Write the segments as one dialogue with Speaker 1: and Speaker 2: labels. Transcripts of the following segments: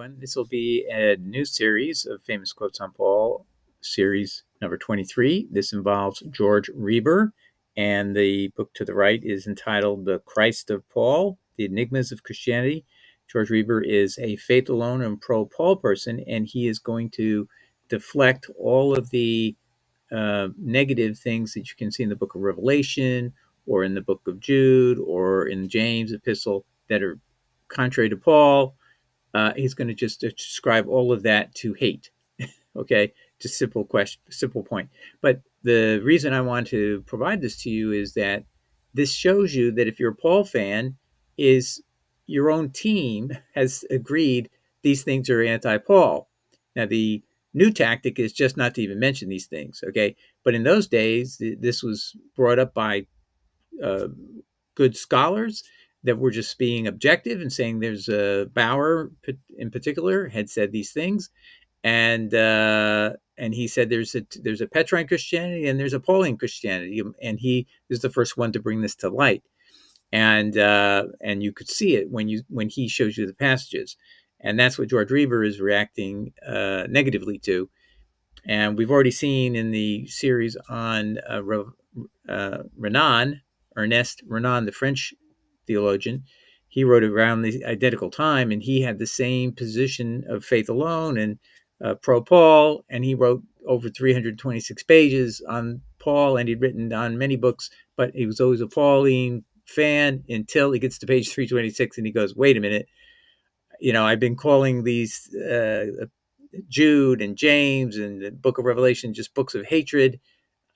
Speaker 1: everyone. This will be a new series of famous quotes on Paul, series number 23. This involves George Reber, and the book to the right is entitled The Christ of Paul, The Enigmas of Christianity. George Reber is a faith alone and pro-Paul person, and he is going to deflect all of the negative things that you can see in the book of Revelation or in the book of Jude or in James epistle that are contrary to Paul. He's going to just describe all of that to hate. Okay, just simple question, simple point. But the reason I want to provide this to you is that this shows you that if you're a Paul fan, is your own team has agreed these things are anti-Paul. Now, the new tactic is just not to even mention these things, okay? But in those days, this was brought up by good scholars that were just being objective and saying there's Bauer in particular had said these things, and he said there's a Petrine Christianity and there's a Pauline Christianity, and he is the first one to bring this to light, and you could see it when he shows you the passages, and that's what George Reber is reacting negatively to, and we've already seen in the series on Renan, Ernest Renan, the French theologian. He wrote around the identical time, and he had the same position of faith alone and pro-Paul, and he wrote over 326 pages on Paul, and he'd written on many books, but he was always a Pauline fan until he gets to page 326, and he goes, wait a minute, I've been calling these Jude and James and the book of Revelation just books of hatred.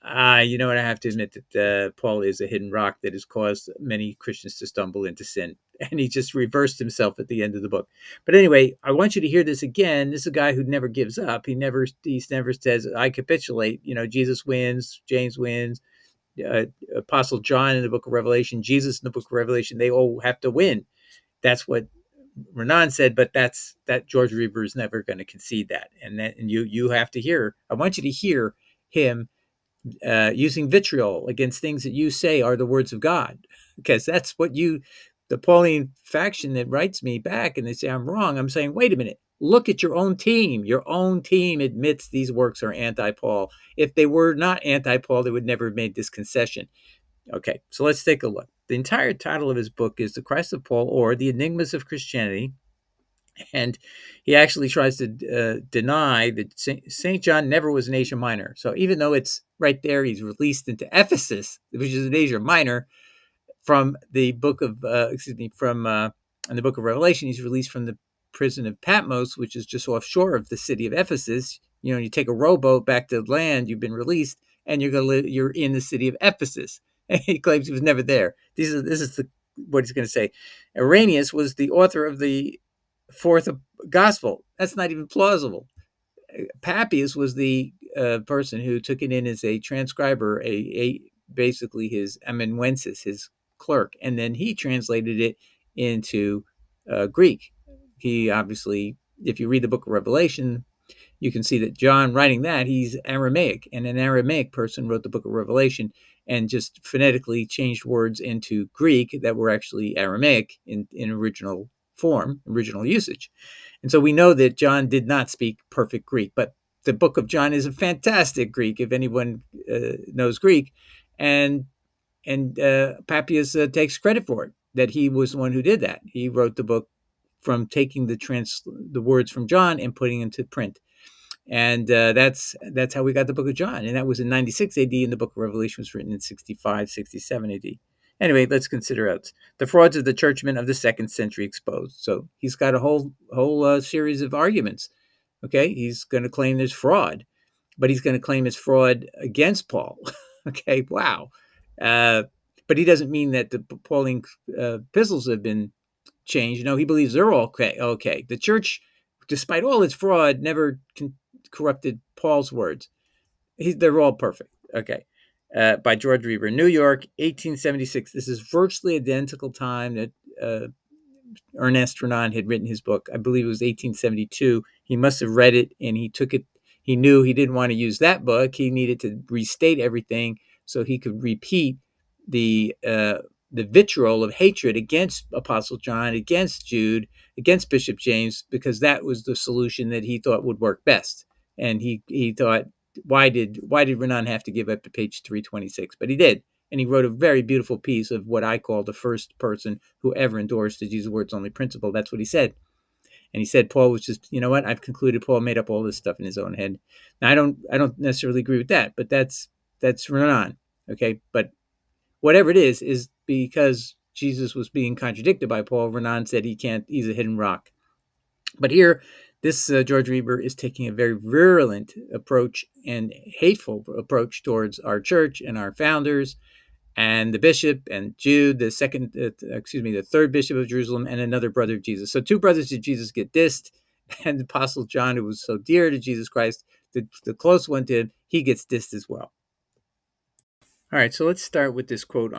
Speaker 1: I have to admit that Paul is a hidden rock that has caused many Christians to stumble into sin. And he just reversed himself at the end of the book. But anyway, I want you to hear this again. This is a guy who never gives up. He never says, I capitulate. Jesus wins, James wins, Apostle John in the book of Revelation, Jesus in the book of Revelation, they all have to win. That's what Renan said, but that George Reber is never going to concede that. And you have to hear, I want you to hear him using vitriol against things that you say are the words of God, because that's what the Pauline faction that writes me back and they say I'm wrong. I'm saying, wait a minute, look at your own team. Your own team admits these works are anti-Paul. If they were not anti-Paul, they would never have made this concession. Okay, so let's take a look. The entire title of his book is The Christ of Paul, or The Enigmas of Christianity. And he actually tries to deny that St. John never was in Asia Minor. So even though it's right there, he's released into Ephesus, which is in Asia Minor, from the book of, in the book of Revelation, he's released from the prison of Patmos, which is just offshore of the city of Ephesus. You take a rowboat back to land, you've been released, and you're in the city of Ephesus. And he claims he was never there. This is what he's going to say. Irenaeus was the author of the fourth gospel. That's not even plausible. Papias was the person who took it in as a transcriber, basically his amanuensis, his clerk, and then he translated it into Greek. He obviously, if you read the book of Revelation, you can see that John writing that, he's Aramaic, and an Aramaic person wrote the book of Revelation and just phonetically changed words into Greek that were actually Aramaic in original form, original usage. And so we know that John did not speak perfect Greek, but the book of John is a fantastic Greek, if anyone knows Greek. And Papias takes credit for it, that he was the one who did that. He wrote the book from taking the words from John and putting them to print. And that's how we got the book of John. And that was in 96 AD, and the book of Revelation was written in 65, 67 AD. Anyway, let's consider out the frauds of the churchmen of the 2nd century exposed. So he's got a whole series of arguments. Okay, he's going to claim there's fraud, but he's going to claim it's fraud against Paul. Okay, wow. But he doesn't mean that the Pauline epistles have been changed. No, he believes they're all okay. The church, despite all its fraud, never corrupted Paul's words. They're all perfect. Okay. By George Reber, New York, 1876. This is virtually identical time that Ernest Renan had written his book. I believe it was 1872. He must have read it, and he took it. He knew he didn't want to use that book. He needed to restate everything so he could repeat the the vitriol of hatred against Apostle John, against Jude, against Bishop James, because that was the solution that he thought would work best. And he thought, why did Renan have to give up to page 326? But he did. And he wrote a very beautiful piece of what I call the first person who ever endorsed the Jesus words only principle. That's what he said. And he said Paul was just, you know what? I've concluded Paul made up all this stuff in his own head. Now I don't necessarily agree with that, but that's Renan. Okay. But whatever it is because Jesus was being contradicted by Paul. Renan said he's a hidden rock. But here, this George Reber is taking a very virulent approach and hateful approach towards our church and our founders and the bishop and Jude, the third bishop of Jerusalem, and another brother of Jesus. So two brothers of Jesus get dissed, and the Apostle John, who was so dear to Jesus Christ, the close one to him, he gets dissed as well. All right, so let's start with this quote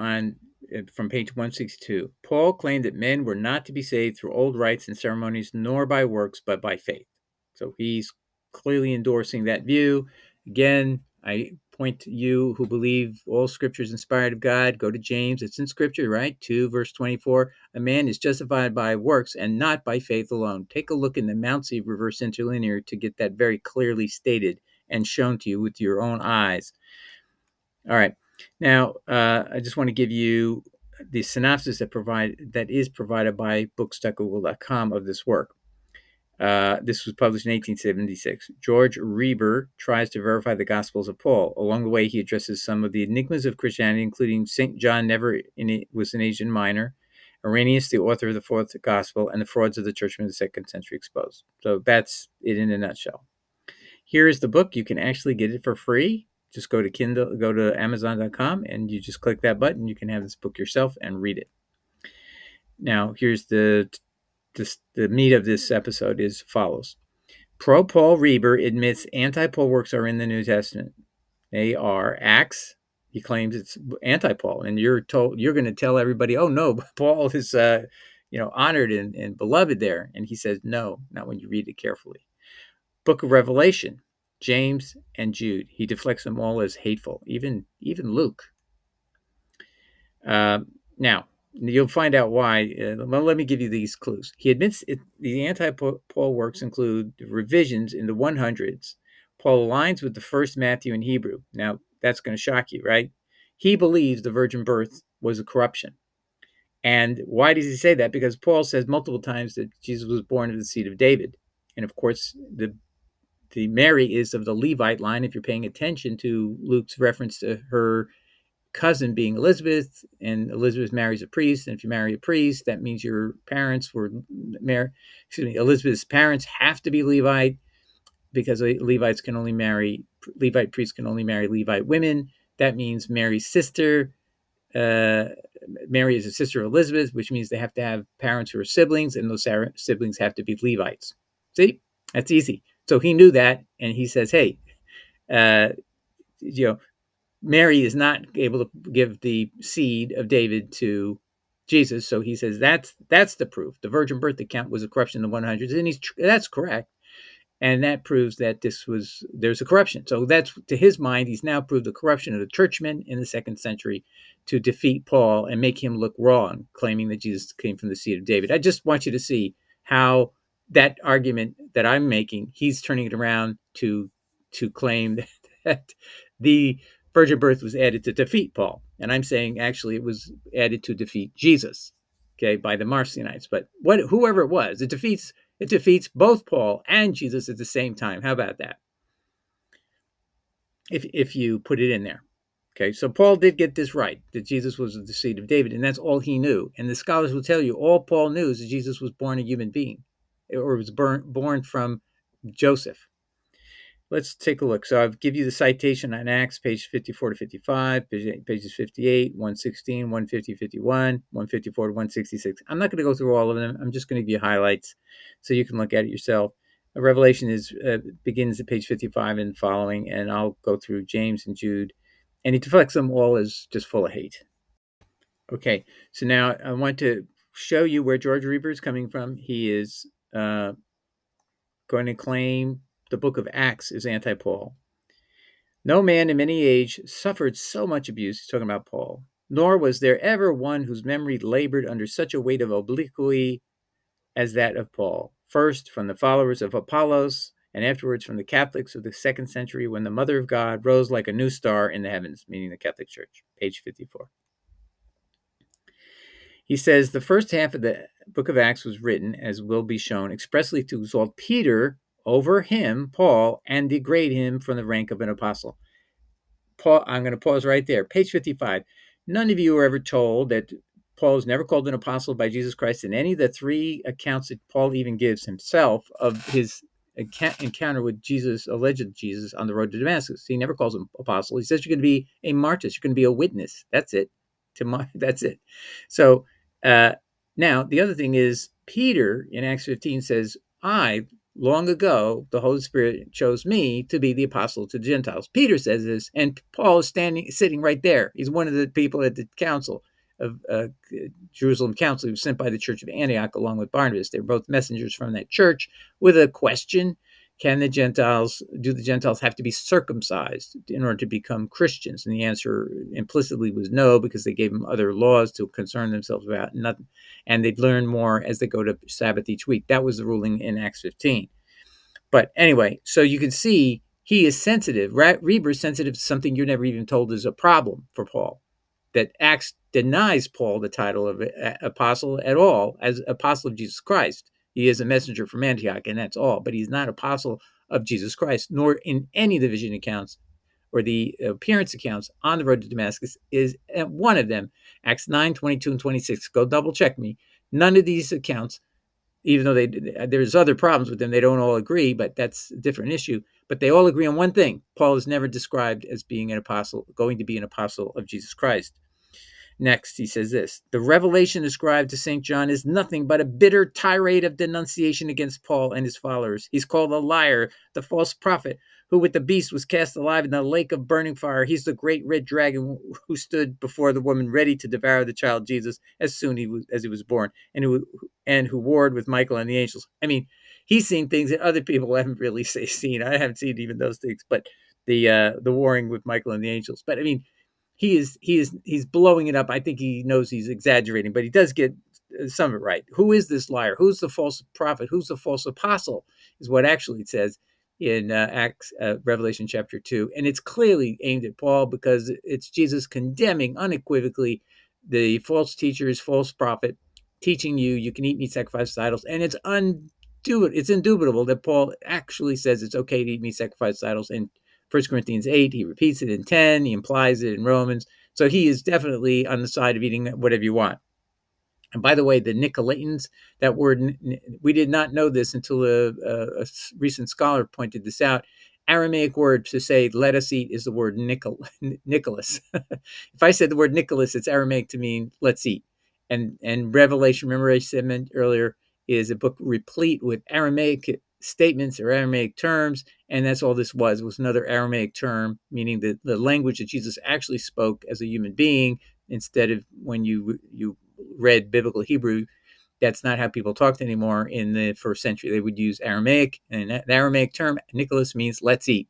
Speaker 1: from page 162. Paul claimed that men were not to be saved through old rites and ceremonies, nor by works, but by faith. So he's clearly endorsing that view. Again, I point to you who believe all scripture is inspired of God. Go to James. It's in scripture, right? 2 verse 24. A man is justified by works and not by faith alone. Take a look in the Mount of Reverse Interlinear to get that very clearly stated and shown to you with your own eyes. All right. Now, I just want to give you the synopsis that is provided by books.google.com of this work. This was published in 1876. George Reber tries to verify the Gospels of Paul. Along the way, he addresses some of the enigmas of Christianity, including St. John was an Asian minor, Irenaeus, the author of the fourth Gospel, and the frauds of the churchmen of the 2nd century exposed. So that's it in a nutshell. Here is the book. You can actually get it for free. Just go to Amazon.com, and you just click that button. You can have this book yourself and read it. Now, here's the meat of this episode is follows. Pro-Paul Reber admits anti-Paul works are in the New Testament. They are Acts. He claims it's anti-Paul, and you're going to tell everybody, oh no, Paul is honored and beloved there, and he says no, not when you read it carefully. Book of Revelation, James and Jude. He deflects them all as hateful, even Luke. Now, you'll find out why. Well, let me give you these clues. He admits the anti-Paul works include revisions in the 100s. Paul aligns with the first Matthew in Hebrew. Now, that's going to shock you, right? He believes the virgin birth was a corruption. And why does he say that? Because Paul says multiple times that Jesus was born of the seed of David. And of course, the Mary is of the Levite line. If you're paying attention to Luke's reference to her cousin being Elizabeth, and Elizabeth marries a priest, and if you marry a priest, that means your parents were Elizabeth's parents have to be Levite, because Levite priests can only marry Levite women. That means Mary's sister, Mary is a sister of Elizabeth, which means they have to have parents who are siblings, and those siblings have to be Levites. See, that's easy. So he knew that, and he says, hey, Mary is not able to give the seed of David to Jesus. So he says that's the proof. The virgin birth account was a corruption in the 100s, and that's correct. And that proves that there's a corruption. So that's, to his mind, he's now proved the corruption of the churchmen in the 2nd century to defeat Paul and make him look wrong, claiming that Jesus came from the seed of David. I just want you to see how that argument that I'm making, he's turning it around to claim that the virgin birth was added to defeat Paul. And I'm saying actually it was added to defeat Jesus, okay, by the Marcionites. But whoever it was, it defeats both Paul and Jesus at the same time. How about that? If you put it in there. Okay, so Paul did get this right, that Jesus was the seed of David, and that's all he knew. And the scholars will tell you all Paul knew is that Jesus was born a human being, or was born from Joseph. Let's take a look. So I'll give you the citation on Acts, page 54 to 55, pages 58, 116, 150, 51, 154 to 166. I'm not going to go through all of them. I'm just going to give you highlights so you can look at it yourself. Revelation begins at page 55 and following, and I'll go through James and Jude. And he deflects them all as just full of hate. Okay, so now I want to show you where George Reber is coming from. He is going to claim the book of Acts is anti-Paul. No man in any age suffered so much abuse, he's talking about Paul, nor was there ever one whose memory labored under such a weight of obliquity as that of Paul, first from the followers of Apollos, and afterwards from the Catholics of the 2nd century, when the Mother of God rose like a new star in the heavens, meaning the Catholic Church, page 54. He says the first half of the book of Acts was written, as will be shown, expressly to exalt Peter over him, Paul, and degrade him from the rank of an apostle. Paul, I'm going to pause right there. Page 55. None of you are ever told that Paul is never called an apostle by Jesus Christ in any of the 3 accounts that Paul even gives himself of his encounter with Jesus, alleged Jesus, on the road to Damascus. He never calls him apostle. He says you're going to be a martyr. You're going to be a witness. That's it. That's it. So now the other thing is Peter in Acts 15 says, long ago, the Holy Spirit chose me to be the apostle to the Gentiles. Peter says this, and Paul is sitting right there. He's one of the people at the council of Jerusalem Council who was sent by the church of Antioch along with Barnabas. They're both messengers from that church with a question. Do the Gentiles have to be circumcised in order to become Christians? And the answer implicitly was no, because they gave them other laws to concern themselves about, nothing, and they'd learn more as they go to Sabbath each week. That was the ruling in Acts 15. But anyway, so you can see he is sensitive. Reber is sensitive to something you're never even told is a problem for Paul. That Acts denies Paul the title of apostle at all, as apostle of Jesus Christ. He is a messenger from Antioch, and that's all. But he's not apostle of Jesus Christ, nor in any of the vision accounts or the appearance accounts on the road to Damascus is one of them. Acts 9, 22, and 26. Go double check me. None of these accounts, even though there's other problems with them, they don't all agree, but that's a different issue. But they all agree on one thing. Paul is never described as being an apostle, going to be an apostle of Jesus Christ. Next, he says this: the revelation ascribed to St. John is nothing but a bitter tirade of denunciation against Paul and his followers. He's called a liar, the false prophet, who with the beast was cast alive in the lake of burning fire. He's the great red dragon who stood before the woman ready to devour the child Jesus as soon as he was born, and who warred with Michael and the angels. I mean, he's seen things that other people haven't really seen. I haven't seen even those things, but the warring with Michael and the angels. But I mean, he's blowing it up. I think he knows he's exaggerating, but he does get some of it right. Who is this liar? Who's the false prophet? Who's the false apostle? Is what actually it says in Revelation chapter 2. And it's clearly aimed at Paul, because it's Jesus condemning unequivocally the false teachers, false prophet, teaching you can eat meat sacrificed to idols. And it's indubitable that Paul actually says it's okay to eat meat sacrificed to idols. And 1 Corinthians 8, he repeats it in 10, he implies it in Romans. So he is definitely on the side of eating whatever you want. And by the way, the Nicolaitans, that word, we did not know this until a recent scholar pointed this out. Aramaic word to say let us eat is the word Nicholas. If I said the word Nicholas, it's Aramaic to mean let's eat. And Revelation, remember I said earlier, is a book replete with Aramaic statements or Aramaic terms, and that's all this was another Aramaic term, meaning the language that Jesus actually spoke as a human being, instead of when you read biblical Hebrew. That's not how people talked anymore in the 1st century. They would use Aramaic, and the Aramaic term, Nicholas, means let's eat.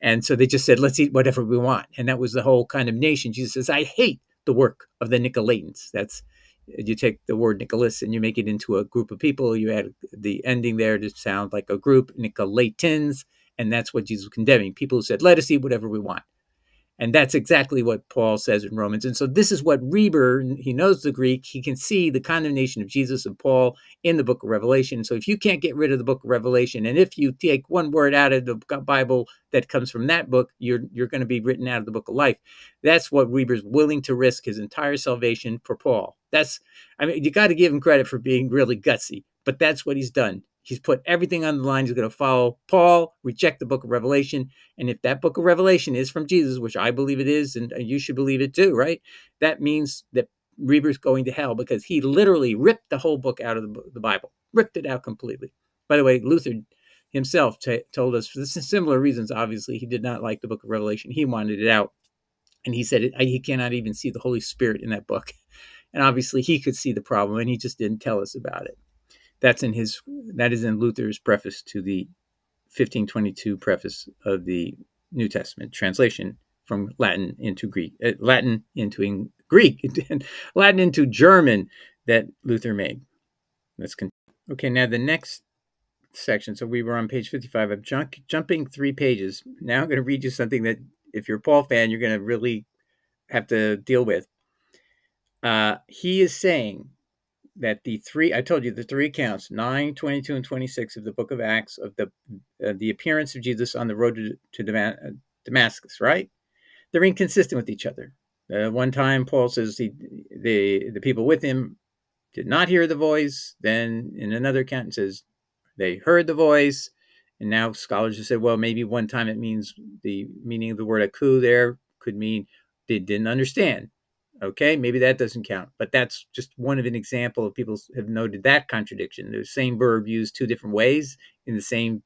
Speaker 1: And so they just said, let's eat whatever we want. And that was the whole condemnation. Jesus says, I hate the work of the Nicolaitans. That's, you take the word Nicholas and you make it into a group of people. You add the ending there to sound like a group, Nicolaitans. And that's what Jesus was condemning. People who said, let us eat whatever we want. And that's exactly what Paul says in Romans. And so this is what Reber, he knows the Greek, he can see the condemnation of Jesus and Paul in the book of Revelation. So if you can't get rid of the book of Revelation, and if you take one word out of the Bible that comes from that book, you're going to be written out of the book of life. That's what Reber's willing to risk his entire salvation for Paul. You got to give him credit for being really gutsy, but that's what he's done. He's put everything on the line. He's going to follow Paul, reject the book of Revelation. And if that book of Revelation is from Jesus, which I believe it is, and you should believe it too, right? That means that Reber's going to hell, because he literally ripped the whole book out of the Bible, ripped it out completely. By the way, Luther himself told us, for similar reasons, obviously, he did not like the book of Revelation. He wanted it out. And he said he cannot even see the Holy Spirit in that book. And obviously, he could see the problem, and he just didn't tell us about it. That is in Luther's preface to the 1522 preface of the New Testament translation from Latin into Greek, Latin into Greek, Latin into German that Luther made. Let's continue. Okay, now the next section. So we were on page 55. I'm jumping 3 pages. Now I'm going to read you something that, if you're a Paul fan, you're going to really have to deal with. He is saying that I told you the 3 accounts, 9, 22, and 26 of the book of Acts, of the appearance of Jesus on the road to Damascus, right? They're inconsistent with each other. One time, Paul says the people with him did not hear the voice. Then in another account, it says they heard the voice. And now scholars have said, well, maybe one time it means the meaning of the word aku there could mean they didn't understand. Okay, maybe that doesn't count. But that's just one of an example of people have noted that contradiction. The same verb used 2 different ways in the same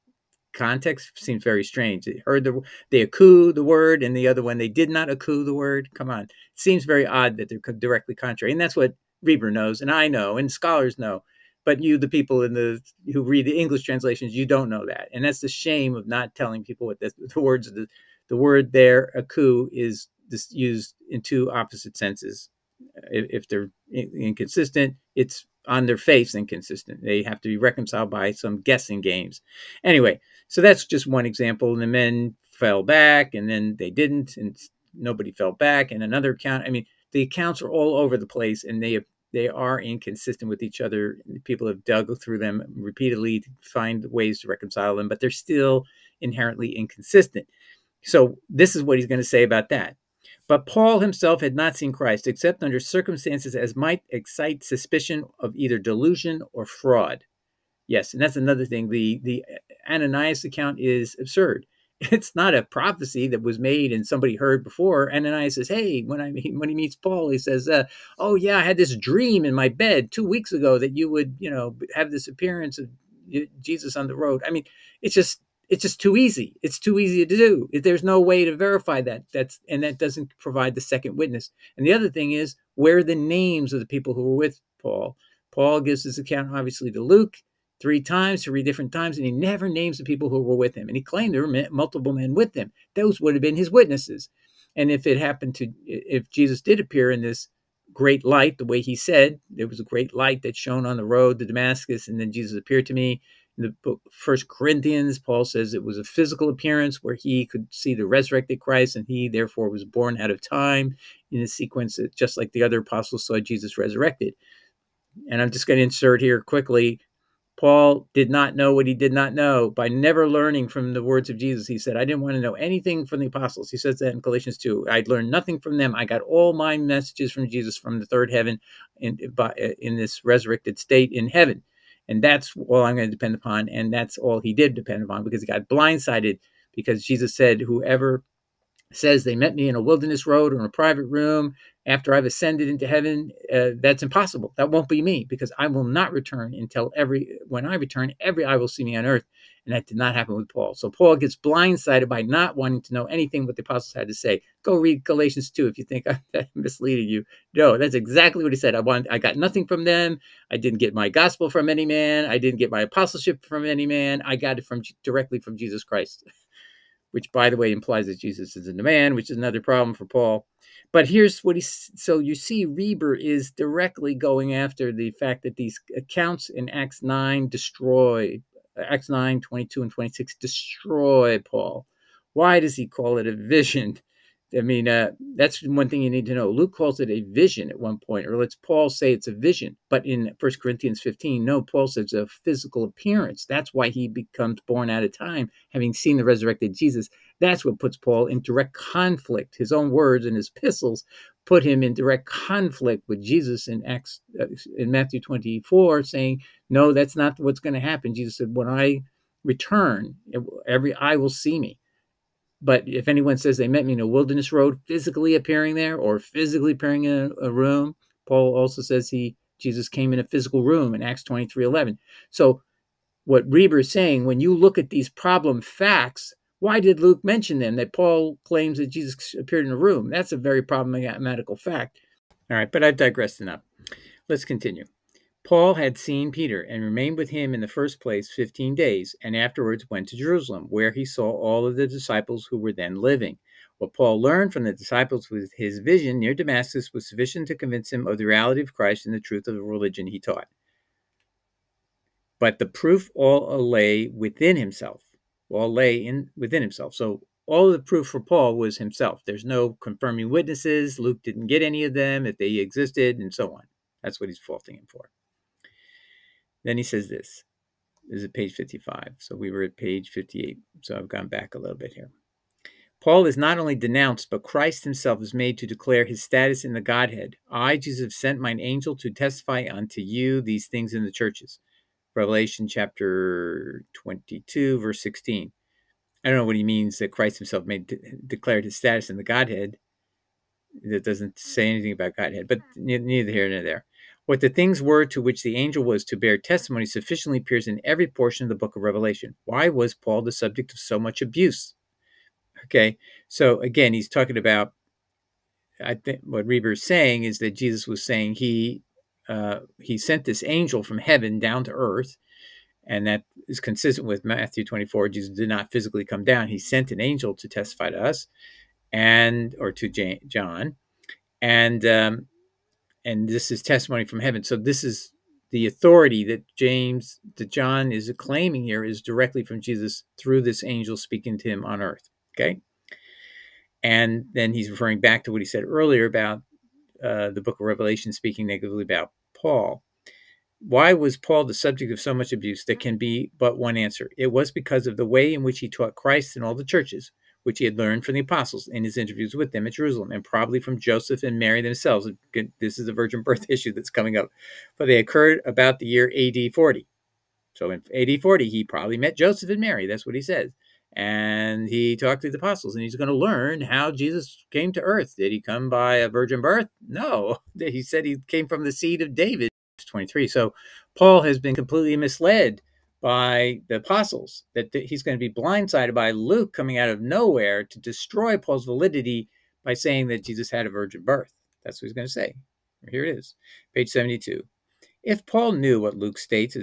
Speaker 1: context seems very strange. They heard they aku the word, and the other one they did not aku the word. Come on, it seems very odd that they're directly contrary, and that's what Reber knows, and I know, and scholars know. But you, the people who read the English translations, you don't know that, and that's the shame of not telling people what the words of the word there, aku, is used in 2 opposite senses. If they're inconsistent, it's on their face inconsistent. They have to be reconciled by some guessing games. Anyway, so that's just one example. And the men fell back, and then they didn't, and nobody fell back. And another account, I mean, the accounts are all over the place, and they are inconsistent with each other. People have dug through them repeatedly to find ways to reconcile them, but they're still inherently inconsistent. So this is what he's going to say about that. But Paul himself had not seen Christ except under circumstances as might excite suspicion of either delusion or fraud. Yes, and that's another thing. The Ananias account is absurd. It's not a prophecy that was made and somebody heard before. Ananias says, hey, when he meets Paul, he says, oh, yeah, I had this dream in my bed 2 weeks ago that you would, have this appearance of Jesus on the road. I mean, it's just too easy. It's too easy to do. There's no way to verify that. And that doesn't provide the second witness. And the other thing is, where are the names of the people who were with Paul? Paul gives his account, obviously, to Luke 3 times, 3 different times, and he never names the people who were with him. And he claimed there were multiple men with him. Those would have been his witnesses. And if Jesus did appear in this great light, the way he said, there was a great light that shone on the road to Damascus, and then Jesus appeared to me. In the book 1 Corinthians, Paul says it was a physical appearance where he could see the resurrected Christ, and he therefore was born out of time in a sequence, just like the other apostles saw Jesus resurrected. And I'm just going to insert here quickly, Paul did not know what he did not know by never learning from the words of Jesus. He said, I didn't want to know anything from the apostles. He says that in Galatians 2. I'd learned nothing from them. I got all my messages from Jesus from the third heaven in this resurrected state in heaven. And that's all I'm going to depend upon. And that's all he did depend upon, because he got blindsided, because Jesus said, whoever says they met me in a wilderness road or in a private room after I've ascended into heaven, that's impossible. That won't be me, because I will not return until when I return, every eye will see me on earth. And that did not happen with Paul. So Paul gets blindsided by not wanting to know anything what the apostles had to say. Go read Galatians 2 if you think I'm misleading you. No, that's exactly what he said. I got nothing from them. I didn't get my gospel from any man. I didn't get my apostleship from any man. I got it directly from Jesus Christ, which, by the way, implies that Jesus isn't a man, which is another problem for Paul. But here's what so you see, Reber is directly going after the fact that these accounts in Acts 9 Acts 9, 22 and 26 destroy Paul. Why does he call it a vision? I mean, that's one thing you need to know. Luke calls it a vision at one point, or lets Paul say it's a vision. But in 1 Corinthians 15, no, Paul says a physical appearance. That's why he becomes born out of time, having seen the resurrected Jesus. That's what puts Paul in direct conflict. His own words in his epistles put him in direct conflict with Jesus in Matthew 24, saying, no, that's not what's going to happen. Jesus said, when I return, every eye will see me. But if anyone says they met me in a wilderness road, physically appearing there or physically appearing in a room, Paul also says Jesus came in a physical room in Acts 23:11. So what Reber is saying, when you look at these problem facts, why did Luke mention them? That Paul claims that Jesus appeared in a room. That's a very problematical fact. All right, but I've digressed enough. Let's continue. Paul had seen Peter and remained with him in the first place 15 days, and afterwards went to Jerusalem, where he saw all of the disciples who were then living. What Paul learned from the disciples with his vision near Damascus was sufficient to convince him of the reality of Christ and the truth of the religion he taught. But the proof all lay within himself. Within himself. So all of the proof for Paul was himself. There's no confirming witnesses. Luke didn't get any of them, if they existed, and so on. That's what he's faulting him for. Then he says this. This is at page 55. So we were at page 58. So I've gone back a little bit here. Paul is not only denounced, but Christ himself is made to declare his status in the Godhead. I, Jesus, have sent mine angel to testify unto you these things in the churches. Revelation chapter 22, verse 16. I don't know what he means that Christ himself declared his status in the Godhead. That doesn't say anything about Godhead, but neither here nor there. What the things were to which the angel was to bear testimony sufficiently appears in every portion of the book of Revelation. Why was Paul the subject of so much abuse? Okay, so again, he's talking about, I think what Reber is saying is that Jesus was saying he sent this angel from heaven down to earth, and that is consistent with Matthew 24. Jesus did not physically come down. He sent an angel to testify to us, or to John, and this is testimony from heaven. So this is the authority that John is claiming here is directly from Jesus through this angel speaking to him on earth. Okay, and then he's referring back to what he said earlier about the book of Revelation speaking negatively about Paul. Why was Paul the subject of so much abuse? There can be but one answer. It was because of the way in which he taught Christ in all the churches, which he had learned from the apostles in his interviews with them at Jerusalem, and probably from Joseph and Mary themselves. This is a virgin birth issue that's coming up. For they occurred about the year AD 40. So in AD 40, he probably met Joseph and Mary. That's what he says. And he talked to the apostles, and he's going to learn how Jesus came to earth. Did he come by a virgin birth? No. He said he came from the seed of David. 23. So Paul has been completely misled by the apostles, that he's going to be blindsided by Luke coming out of nowhere to destroy Paul's validity by saying that Jesus had a virgin birth. That's what he's going to say. Here it is, page 72. If Paul knew what Luke states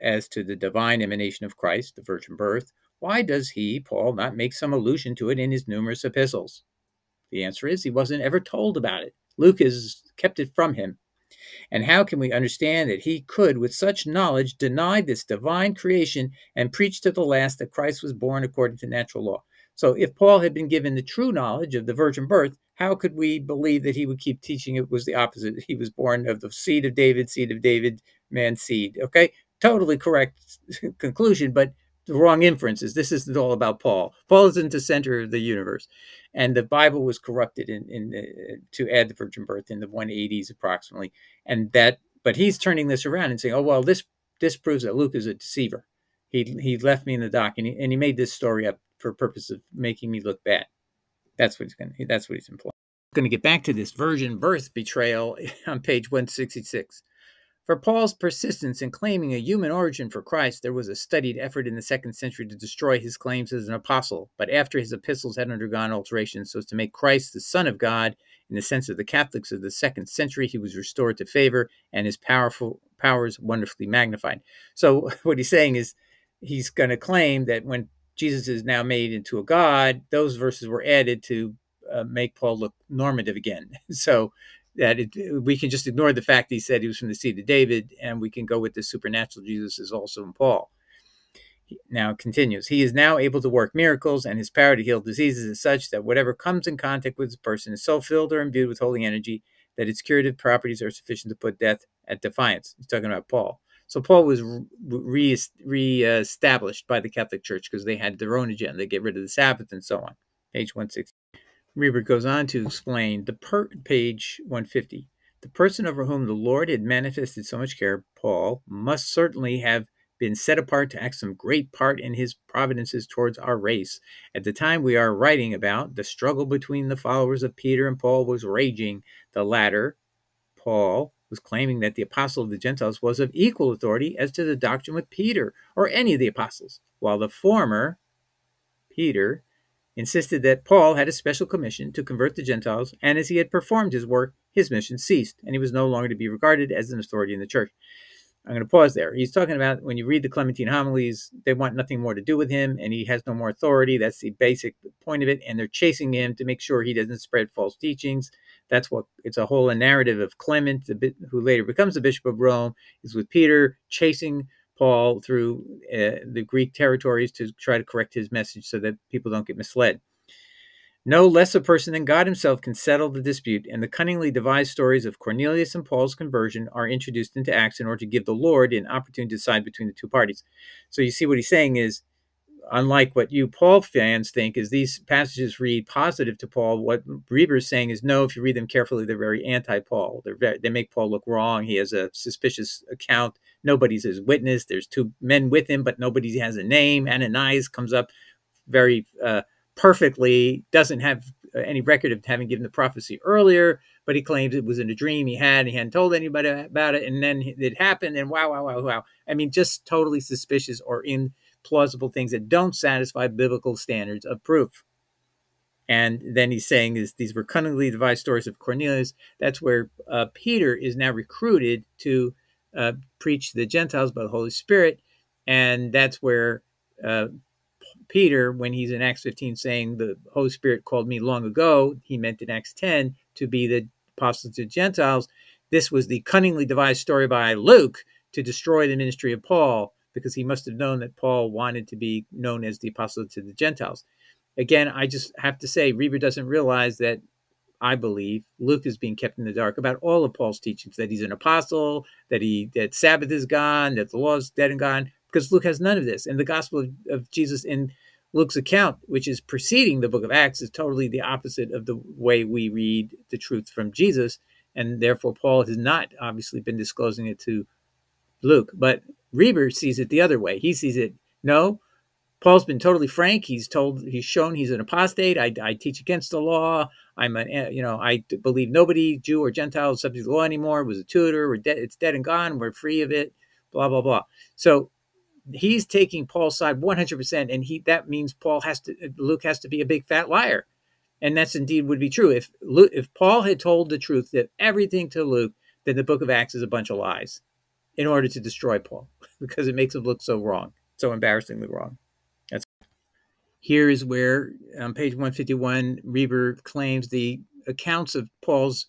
Speaker 1: as to the divine emanation of Christ, the virgin birth, why does he, Paul, not make some allusion to it in his numerous epistles? The answer is he wasn't ever told about it. Luke has kept it from him. And how can we understand that he could, with such knowledge, deny this divine creation and preach to the last that Christ was born according to natural law? So if Paul had been given the true knowledge of the virgin birth, how could we believe that he would keep teaching it was the opposite? He was born of the seed of David, man's seed. Okay, totally correct conclusion, but the wrong inferences. This isn't all about Paul. Paul isn't the center of the universe. And the Bible was corrupted to add the virgin birth in the 180s approximately. But he's turning this around and saying, oh, well, this proves that Luke is a deceiver. He left me in the dock, and he made this story up for purpose of making me look bad. That's what he's implying. I'm going to get back to this virgin birth betrayal on page 166. For Paul's persistence in claiming a human origin for Christ, there was a studied effort in the 2nd century to destroy his claims as an apostle. But after his epistles had undergone alterations so as to make Christ the Son of God, in the sense of the Catholics of the 2nd century, he was restored to favor and his powers wonderfully magnified. So what he's saying is he's going to claim that when Jesus is now made into a God, those verses were added to make Paul look normative again. So that we can just ignore the fact that he said he was from the seed of David, and we can go with the supernatural Jesus is also in Paul. Now it continues. He is now able to work miracles, and his power to heal diseases is such that whatever comes in contact with this person is so filled or imbued with holy energy that its curative properties are sufficient to put death at defiance. He's talking about Paul. So Paul was re-established by the Catholic Church because they had their own agenda. They get rid of the Sabbath and so on. Page 160. Reber goes on to explain page 150. The person over whom the Lord had manifested so much care, Paul, must certainly have been set apart to act some great part in his providences towards our race. At the time we are writing about, the struggle between the followers of Peter and Paul was raging. The latter, Paul, was claiming that the apostle of the Gentiles was of equal authority as to the doctrine with Peter or any of the apostles, while the former, Peter, insisted that Paul had a special commission to convert the Gentiles, and as he had performed his work, his mission ceased, and he was no longer to be regarded as an authority in the church. I'm going to pause there. He's talking about when you read the Clementine homilies, they want nothing more to do with him, and he has no more authority. That's the basic point of it, and they're chasing him to make sure he doesn't spread false teachings. That's what it's a whole narrative of Clement, who later becomes the Bishop of Rome, is with Peter chasing Paul through the Greek territories to try to correct his message so that people don't get misled. No less a person than God himself can settle the dispute, and the cunningly devised stories of Cornelius and Paul's conversion are introduced into Acts in order to give the Lord an opportunity to decide between the two parties. So you see what he's saying is, unlike what you Paul fans think, is these passages read positive to Paul. What Reber is saying is, no, if you read them carefully, they're very anti-Paul. They make Paul look wrong. He has a suspicious account. Nobody's his witness. There's two men with him, but nobody has a name. Ananias comes up very perfectly, doesn't have any record of having given the prophecy earlier, but he claims it was in a dream he had, and he hadn't told anybody about it, and then it happened, and wow. I mean, just totally suspicious or implausible things that don't satisfy biblical standards of proof. And then he's saying these were cunningly devised stories of Cornelius. That's where Peter is now recruited to preach to the Gentiles by the Holy Spirit, and that's where Peter, when he's in Acts 15 saying the Holy Spirit called me long ago, he meant in Acts 10 to be the apostle to the Gentiles. This was the cunningly devised story by Luke to destroy the ministry of Paul, because he must have known that Paul wanted to be known as the apostle to the Gentiles. Again, I just have to say, Reber doesn't realize that I believe Luke is being kept in the dark about all of Paul's teachings, that he's an apostle, that Sabbath is gone, that the law is dead and gone, because Luke has none of this. And the gospel of Jesus in Luke's account, which is preceding the book of Acts, is totally the opposite of the way we read the truth from Jesus. And therefore, Paul has not obviously been disclosing it to Luke. But Reber sees it the other way. He sees it, no, Paul's been totally frank. He's shown he's an apostate. I teach against the law. I believe nobody, Jew or Gentile, is subject to the law anymore. It was a tutor. It's dead and gone. We're free of it. Blah, blah, blah. So he's taking Paul's side 100%, and that means Luke has to be a big fat liar, and that's indeed would be true if Paul had told the truth that everything to Luke, then the book of Acts is a bunch of lies, in order to destroy Paul, because it makes him look so wrong, so embarrassingly wrong. Here is where, on page 151, Reber claims the accounts of Paul's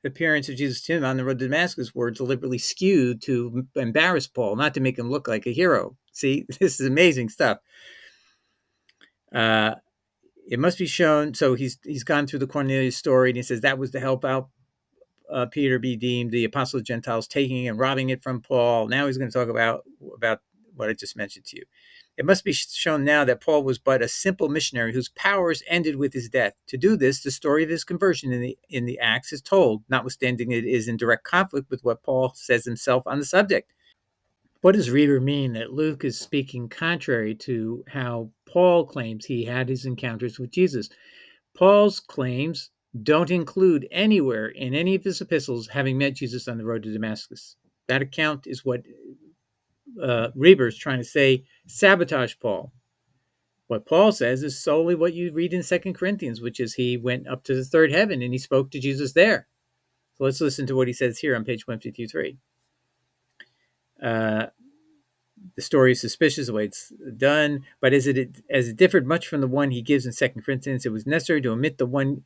Speaker 1: appearance of Jesus to him on the road to Damascus were deliberately skewed to embarrass Paul, not to make him look like a hero. See, this is amazing stuff. It must be shown. So he's gone through the Cornelius story, and he says that was to help out Peter be deemed the apostle of Gentiles, taking and robbing it from Paul. Now he's going to talk about what I just mentioned to you. It must be shown now that Paul was but a simple missionary whose powers ended with his death. To do this, the story of his conversion in the Acts is told, notwithstanding it is in direct conflict with what Paul says himself on the subject. What does Reber mean that Luke is speaking contrary to how Paul claims he had his encounters with Jesus? Paul's claims don't include anywhere in any of his epistles having met Jesus on the road to Damascus. That account is what Reber is trying to say sabotage Paul. What Paul says is solely what you read in 2 Corinthians, which is he went up to the third heaven and he spoke to Jesus there. So let's listen to what he says here on page 153. The story is suspicious the way it's done, but as it differed much from the one he gives in 2 Corinthians, it was necessary to omit the one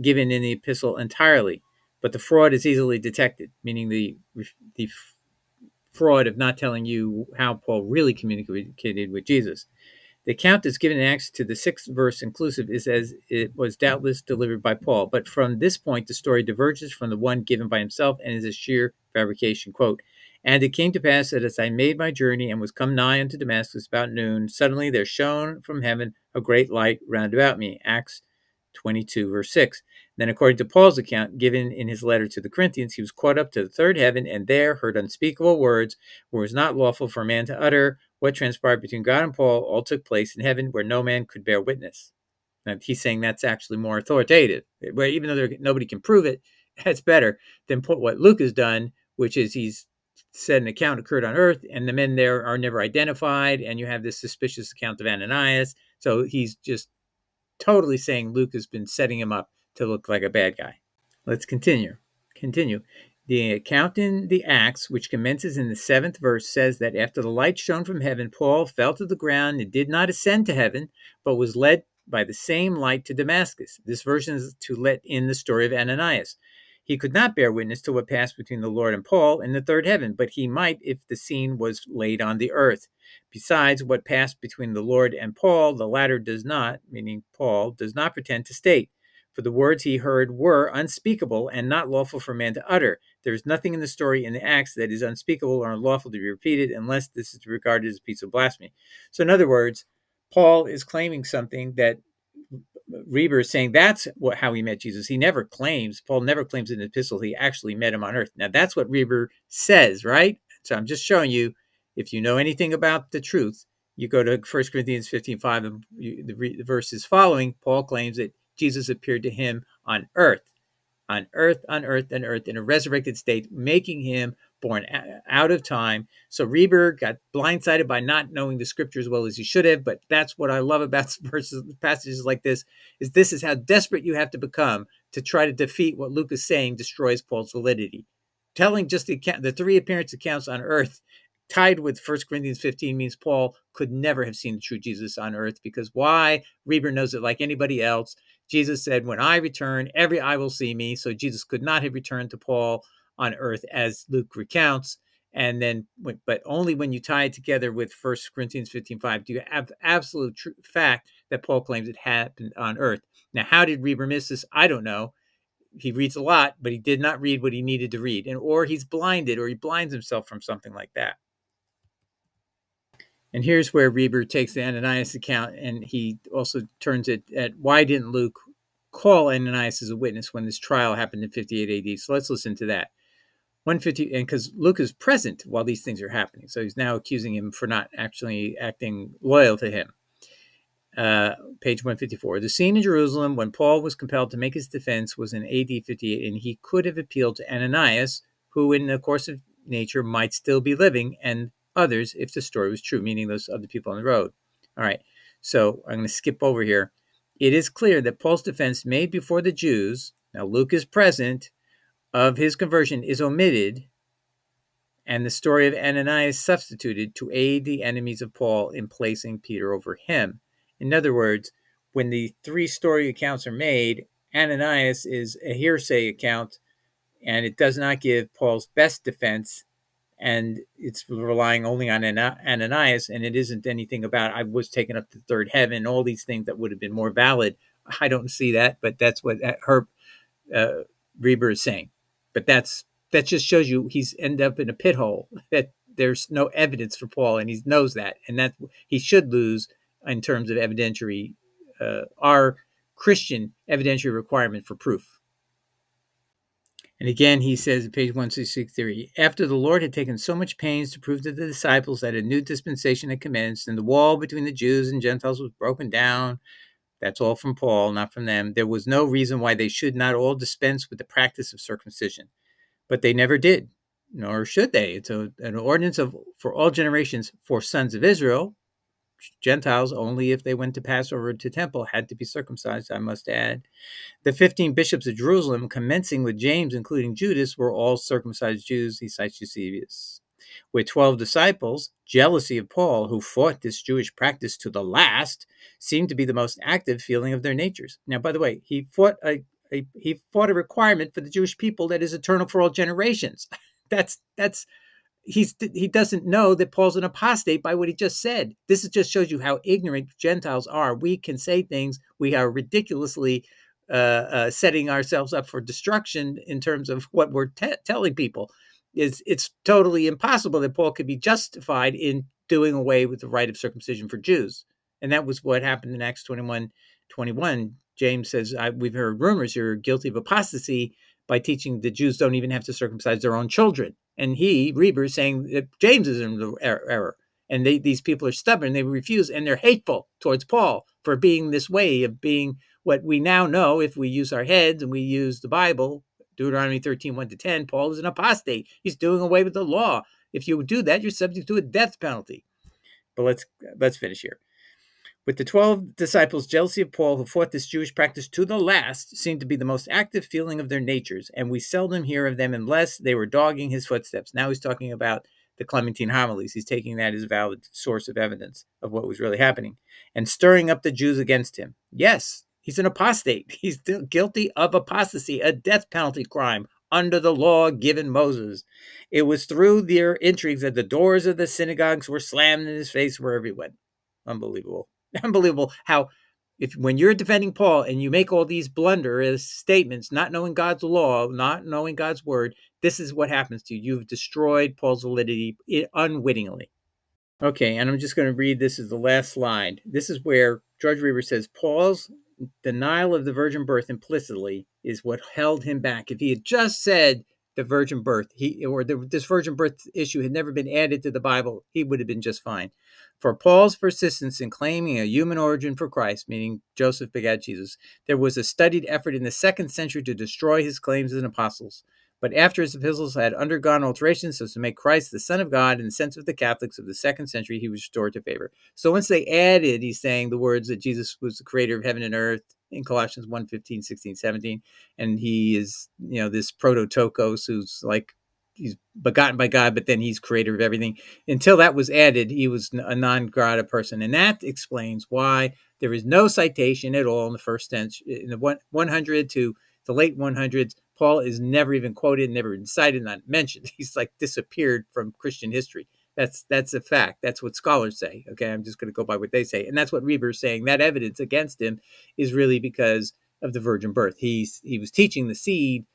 Speaker 1: given in the epistle entirely. But the fraud is easily detected, meaning the fraud of not telling you how Paul really communicated with Jesus. The account that's given in Acts to the 6th verse inclusive is as it was doubtless delivered by Paul. But from this point, the story diverges from the one given by himself and is a sheer fabrication. Quote, "And it came to pass that as I made my journey and was come nigh unto Damascus about noon, suddenly there shone from heaven a great light round about me." Acts 22, verse 6. Then, according to Paul's account given in his letter to the Corinthians, he was caught up to the third heaven and there heard unspeakable words, where it was not lawful for a man to utter. What transpired between God and Paul all took place in heaven, where no man could bear witness. And he's saying that's actually more authoritative. Where even though nobody can prove it, that's better than what Luke has done, which is he's said an account occurred on earth, and the men there are never identified, and you have this suspicious account of Ananias. So he's just totally saying Luke has been setting him up to look like a bad guy. Let's continue. The account in the Acts, which commences in the 7th verse, says that after the light shone from heaven, Paul fell to the ground and did not ascend to heaven, but was led by the same light to Damascus. This version is to let in the story of Ananias. He could not bear witness to what passed between the Lord and Paul in the third heaven, but he might if the scene was laid on the earth. Besides, what passed between the Lord and Paul, the latter does not, meaning Paul, does not pretend to state. For the words he heard were unspeakable and not lawful for man to utter. There is nothing in the story in the Acts that is unspeakable or unlawful to be repeated unless this is regarded as a piece of blasphemy. So in other words, Paul is claiming something that Reber is saying that's how he met Jesus. Paul never claims in the epistle he actually met him on earth. Now that's what Reber says, right? So I'm just showing you, if you know anything about the truth, you go to 1 Corinthians 15:5 and the verses following, Paul claims that Jesus appeared to him on earth in a resurrected state, making him born out of time. So Reber got blindsided by not knowing the scripture as well as he should have. But that's what I love about passages like this is how desperate you have to become to try to defeat what Luke is saying destroys Paul's validity. Telling just the three appearance accounts on earth tied with 1 Corinthians 15 means Paul could never have seen the true Jesus on earth. Because why? Reber knows it like anybody else. Jesus said, when I return, every eye will see me. So Jesus could not have returned to Paul on earth, as Luke recounts. And then, but only when you tie it together with 1 Corinthians 15:5 do you have absolute fact that Paul claims it happened on earth. Now, how did Reber miss this? I don't know. He reads a lot, but he did not read what he needed to read. Or he's blinded, or he blinds himself from something like that. And here's where Reber takes the Ananias account, and he also turns it at why didn't Luke call Ananias as a witness when this trial happened in 58 AD? So let's listen to that. 150, and because Luke is present while these things are happening, so he's now accusing him for not actually acting loyal to him. Page 154. The scene in Jerusalem when Paul was compelled to make his defense was in AD 58, and he could have appealed to Ananias, who in the course of nature might still be living, and others if the story was true, meaning those other people on the road. All right, so I'm going to skip over here. It is clear that Paul's defense made before the Jews, now Luke is present, of his conversion is omitted, and the story of Ananias substituted to aid the enemies of Paul in placing Peter over him. In other words, when the three story accounts are made, Ananias is a hearsay account, and it does not give Paul's best defense, and it's relying only on Ananias, and it isn't anything about I was taken up to third heaven, all these things that would have been more valid. I don't see that, but that's what Reber is saying. But that just shows you he's ended up in a pit hole, that there's no evidence for Paul, and he knows that, and that he should lose in terms of evidentiary, our Christian evidentiary requirement for proof. And again, he says at page 163, after the Lord had taken so much pains to prove to the disciples that a new dispensation had commenced, and the wall between the Jews and Gentiles was broken down, that's all from Paul, not from them, there was no reason why they should not all dispense with the practice of circumcision. But they never did, nor should they. It's an ordinance for all generations for sons of Israel. Gentiles, only if they went to Passover to temple, had to be circumcised, I must add. The 15 bishops of Jerusalem, commencing with James, including Judas, were all circumcised Jews. He cites Eusebius. With 12 disciples, jealousy of Paul, who fought this Jewish practice to the last, seemed to be the most active feeling of their natures. Now, by the way, he fought a requirement for the Jewish people that is eternal for all generations. He doesn't know that Paul's an apostate by what he just said. This just shows you how ignorant Gentiles are. We can say things. We are ridiculously setting ourselves up for destruction in terms of what we're telling people. It's totally impossible that Paul could be justified in doing away with the rite of circumcision for Jews. And that was what happened in Acts 21:21. James says, we've heard rumors you're guilty of apostasy by teaching the Jews don't even have to circumcise their own children. And Reber, is saying that James is in the error. And these people are stubborn. They refuse, and they're hateful towards Paul for being this way, of being what we now know if we use our heads and we use the Bible. Deuteronomy 13:1-10, Paul is an apostate. He's doing away with the law. If you do that, you're subject to a death penalty. But let's finish here. With the 12 disciples, jealousy of Paul, who fought this Jewish practice to the last, seemed to be the most active feeling of their natures, and we seldom hear of them unless they were dogging his footsteps. Now he's talking about the Clementine homilies. He's taking that as a valid source of evidence of what was really happening, and stirring up the Jews against him. Yes, he's an apostate. He's guilty of apostasy, a death penalty crime under the law given Moses. It was through their intrigues that the doors of the synagogues were slammed in his face wherever he went. Unbelievable. Unbelievable how, if when you're defending Paul and you make all these blunders statements, not knowing God's law, not knowing God's word, this is what happens to you. You've destroyed Paul's validity unwittingly. Okay, and I'm just going to read, this is the last slide. This is where George Reber says Paul's denial of the virgin birth implicitly is what held him back. If he had just said the virgin birth, this virgin birth issue had never been added to the Bible, he would have been just fine. For Paul's persistence in claiming a human origin for Christ, meaning Joseph begat Jesus, there was a studied effort in the 2nd century to destroy his claims as an apostle. But after his epistles had undergone alterations so as to make Christ the Son of God in the sense of the Catholics of the 2nd century, he was restored to favor. So once they added, he's saying the words that Jesus was the creator of heaven and earth in Colossians 1:15, 16, 17, and he is, this prototokos who's like, he's begotten by God, but then he's creator of everything. Until that was added, he was a non-grata person. And that explains why there is no citation at all in the first century, in the 100 to the late 100s. Paul is never even quoted, never been cited, not mentioned. He's like disappeared from Christian history. That's a fact. That's what scholars say. Okay, I'm just going to go by what they say. And that's what Reber is saying. That evidence against him is really because of the virgin birth. He was teaching the seed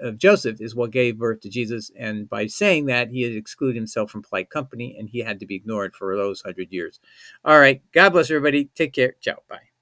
Speaker 1: of Joseph is what gave birth to Jesus. And by saying that, he had excluded himself from polite company, and he had to be ignored for those 100 years. All right. God bless everybody. Take care. Ciao. Bye.